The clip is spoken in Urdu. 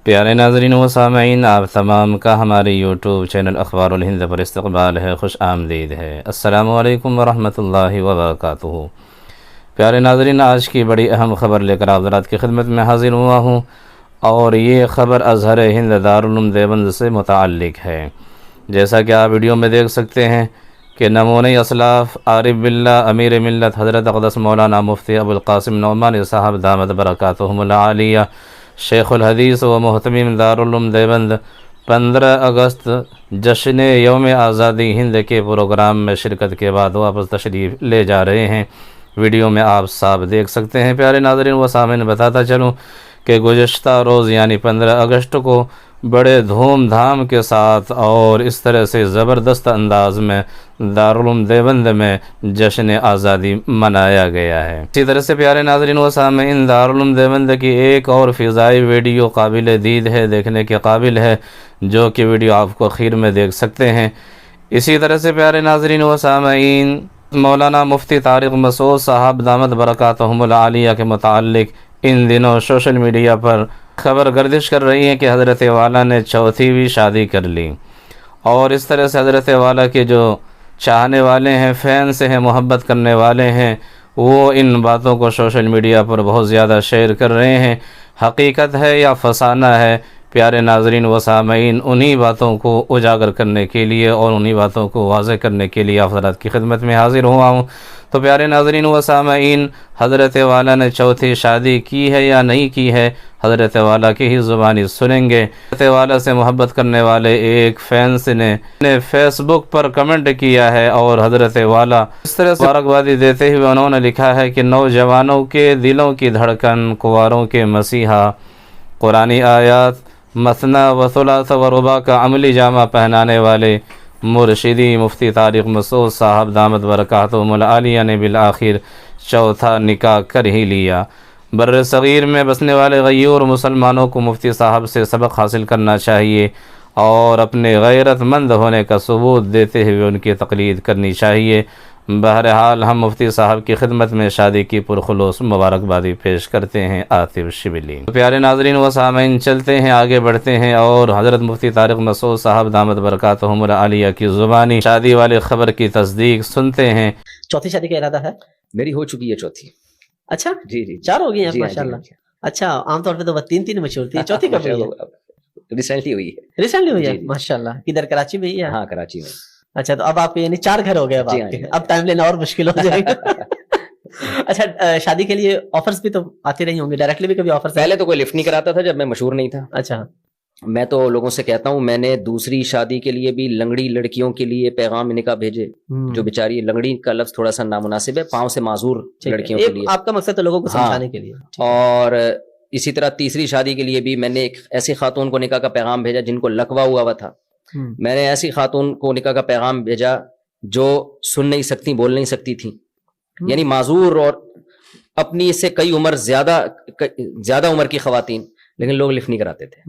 پیارے ناظرین و سامعین، آپ تمام کا ہمارے یوٹیوب چینل اخبار الہند پر استقبال ہے، خوش آمدید ہے۔ السلام علیکم ورحمۃ اللہ وبرکاتہ۔ پیارے ناظرین، آج کی بڑی اہم خبر لے کر آپ حضرات کی خدمت میں حاضر ہوا ہوں، اور یہ خبر ازہر ہند دارالعلوم دیوبند سے متعلق ہے۔ جیسا کہ آپ ویڈیو میں دیکھ سکتے ہیں کہ نمونہ اسلاف عارف باللہ امیر ملت حضرت اقدس مولانا مفتی ابوالقاسم نعمانی صاحب دامت برکاتہم العالیہ شیخ الحدیث و محتمیم دارالعلوم دیوبند 15 اگست جشن یوم آزادی ہند کے پروگرام میں شرکت کے بعد واپس تشریف لے جا رہے ہیں۔ ویڈیو میں آپ صاحب دیکھ سکتے ہیں۔ پیارے ناظرین و سامعین، بتاتا چلوں کہ گزشتہ روز یعنی 15 اگست کو بڑے دھوم دھام کے ساتھ اور اس طرح سے زبردست انداز میں دارالعلوم دیوبند میں جشن آزادی منایا گیا ہے۔ اسی طرح سے پیارے ناظرین و سامعین، دارالعلوم دیوبند کی ایک اور فضائی ویڈیو قابل دید ہے، دیکھنے کے قابل ہے، جو کہ ویڈیو آپ کو اخیر میں دیکھ سکتے ہیں۔ اسی طرح سے پیارے ناظرین و سامعین، مولانا مفتی طارق مسعود صاحب دامت برکاتہم العالیہ کے متعلق ان دنوں سوشل میڈیا پر خبر گردش کر رہی ہے کہ حضرت والا نے چوتھیویں شادی کر لی، اور اس طرح سے حضرت والا کے جو چاہنے والے ہیں، فینس ہیں، محبت کرنے والے ہیں، وہ ان باتوں کو سوشل میڈیا پر بہت زیادہ شیئر کر رہے ہیں۔ حقیقت ہے یا فسانہ ہے؟ پیارے ناظرین و سامعین، انہی باتوں کو اجاگر کرنے کے لیے اور انہی باتوں کو واضح کرنے کے لیے آپ حضرات کی خدمت میں حاضر ہوا ہوں۔ تو پیارے ناظرین و سامعین، حضرت والا نے چوتھی شادی کی ہے یا نہیں کی ہے، حضرت والا کی ہی زبانی سنیں گے۔ حضرت والا سے محبت کرنے والے ایک فینس نے فیس بک پر کمنٹ کیا ہے، اور حضرت والا اس طرح سے مبارکبادی دیتے ہوئے انہوں نے لکھا ہے کہ نوجوانوں کے دلوں کی دھڑکن، کنواروں کے مسیحا، قرآنی آیات مثنی و ثلاث و رباع کا عملی جامہ پہنانے والے مرشدی مفتی طارق مسعود صاحب دامت برکاتہم العالیہ نے بالآخر چوتھا نکاح کر ہی لیا۔ بر صغیر میں بسنے والے غیور مسلمانوں کو مفتی صاحب سے سبق حاصل کرنا چاہیے، اور اپنے غیرت مند ہونے کا ثبوت دیتے ہوئے ان کی تقلید کرنی چاہیے۔ بہرحال ہم مفتی صاحب کی خدمت میں شادی کی پرخلوص مبارکبادی پیش کرتے ہیں۔ عاطف شبلی۔ پیارے ناظرین و سامعین، چلتے ہیں، آگے بڑھتے ہیں، اور حضرت مفتی طارق مسعود صاحب دامت برکاتہم العالیہ کی زبانی شادی والے خبر کی تصدیق سنتے ہیں۔ چوتھی شادی کا ارادہ ہے؟ میری ہو چکی ہے چوتھی۔ اچھا جی 4 ہو گئی ہیں ماشاءاللہ۔ اچھا، عام طور پہ تو 3 مشہور تھی، چوتھی کب ہوئی ہے؟ ریسنٹلی ہوئی ہے۔ ریسنٹلی ہوئی ہے ماشاءاللہ۔ کدھر، کراچی میں ہی ہے؟ ہاں، کراچی میں۔ اچھا، تو اب آپ کے یعنی 4 گھر ہو گئے اب آپ کے، اب ٹائم لینا اور مشکل ہو جائے گا۔ اچھا، شادی کے لیے آفرز بھی تو آتے رہی ہوں گے، ڈائریکٹلی بھی کبھی آفرز؟ پہلے تو کوئی لفٹ نہیں کراتا تھا جب میں مشہور نہیں تھا۔ اچھا، میں تو لوگوں سے کہتا ہوں، میں نے دوسری شادی کے لیے بھی لنگڑی لڑکیوں کے لیے پیغام نکاح بھیجے، جو بیچاری، لنگڑی کا لفظ تھوڑا سا نامناسب ہے، پاؤں سے معذور لڑکیوں کے لیے۔ آپ کا مقصد تو لوگوں کو سمجھانے کے لیے۔ اور اسی طرح تیسری شادی کے لیے بھی میں نے ایک ایسی خاتون کو نکاح کا پیغام بھیجا جن کو لقوہ ہوا تھا۔ میں نے ایسی خاتون کو نکاح کا پیغام بھیجا جو سن نہیں سکتی، بول نہیں سکتی تھیں، یعنی معذور اور اپنی سے کئی عمر زیادہ عمر کی خواتین، لیکن لوگ لفٹ نہیں کراتے تھے۔